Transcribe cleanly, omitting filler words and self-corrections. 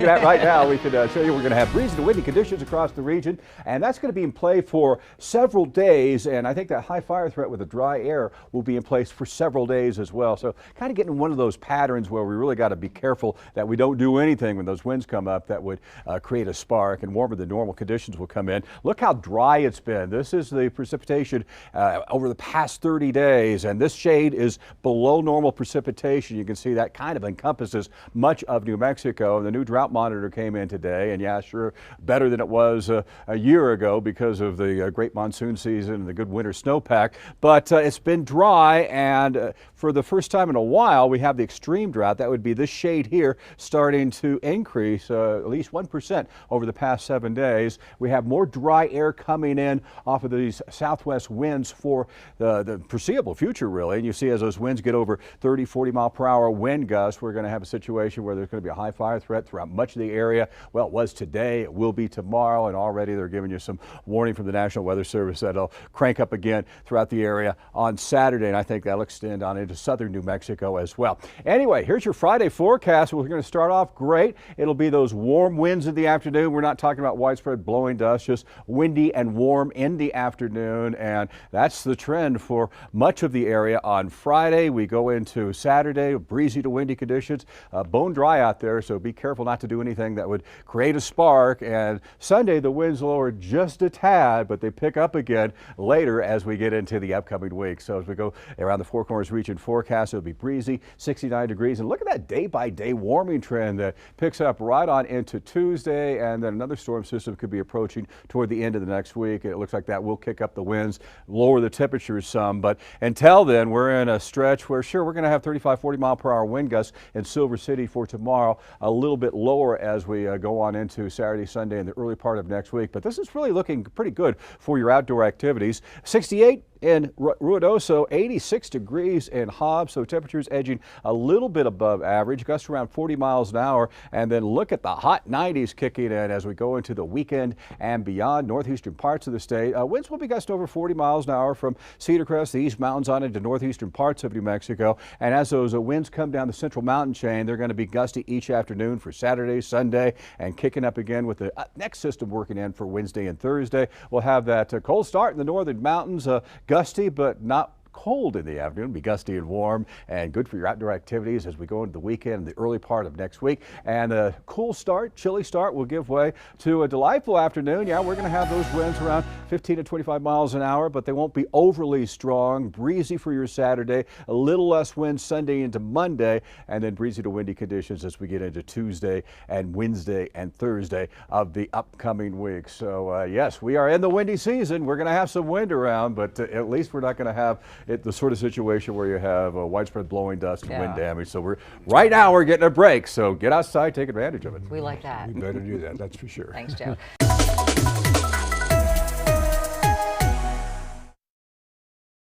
At right now, we could show you we're going to have breezy to windy conditions across the region, and that's going to be in play for several days. And I think that high fire threat with the dry air will be in place for several days as well. So kind of getting one of those patterns where we really got to be careful that we don't do anything when those winds come up that would create a spark, and warmer than normal conditions will come in. Look how dry it's been. This is the precipitation over the past 30 days, and this shade is below normal precipitation. You can see that kind of encompasses much of New Mexico. The new drought monitor came in today, and yeah, sure, better than it was a year ago because of the great monsoon season and the good winter snowpack. But it's been dry, and for the first time in a while, we have the extreme drought. That would be this shade here starting to increase at least 1% over the past 7 days. We have more dry air coming in off of these southwest winds for the foreseeable future, really. And you see as those winds get over 30, 40 mile per hour wind gusts, we're going to have a situation where there's going to be a high fire threat throughout much of the area. Well, it was today, it will be tomorrow, and already they're giving you some warning from the National Weather Service that it'll crank up again throughout the area on Saturday, and I think that'll extend on into southern New Mexico as well. Anyway, here's your Friday forecast. We're going to start off great. It'll be those warm winds in the afternoon. We're not talking about widespread blowing dust, just windy and warm in the afternoon, and that's the trend for much of the area on Friday. We go into Saturday, breezy to windy conditions, bone dry out there, so be careful not to do anything that would create a spark. And Sunday, the winds lower just a tad, but they pick up again later as we get into the upcoming week. So as we go around the Four Corners region forecast, it'll be breezy, 69 degrees. And look at that day-by-day warming trend that picks up right on into Tuesday, and then another storm system could be approaching toward the end of the next week. It looks like that will kick up the winds, lower the temperatures some, but until then, we're in a stretch where, sure, we're going to have 35, 40 mile per hour wind gusts in Silver City for tomorrow, a little bit lower as we go on into Saturday, Sunday, and the early part of next week. But this is really looking pretty good for your outdoor activities. 68 in Ruidoso, 86 degrees in Hobbs, so temperatures edging a little bit above average, gusts around 40 miles an hour. And then look at the hot 90s kicking in as we go into the weekend and beyond. Northeastern parts of the state, winds will be gusting over 40 miles an hour from Cedar Crest, the East Mountains on into northeastern parts of New Mexico. And as those winds come down the central mountain chain, they're going to be gusty each afternoon for Saturday, Sunday, and kicking up again with the next system working in for Wednesday and Thursday. We'll have that cold start in the northern mountains, gusty but not cold in the afternoon. Be gusty and warm and good for your outdoor activities as we go into the weekend and the early part of next week. And a cool start, chilly start will give way to a delightful afternoon. Yeah, we're going to have those winds around 15 to 25 miles an hour, but they won't be overly strong. Breezy for your Saturday, a little less wind Sunday into Monday, and then breezy to windy conditions as we get into Tuesday and Wednesday and Thursday of the upcoming week. So yes, we are in the windy season. We're going to have some wind around, but at least we're not going to have the sort of situation where you have widespread blowing dust and wind damage. So right now we're getting a break. So get outside, take advantage of it. We like that. We better do that, that's for sure. Thanks, Joe.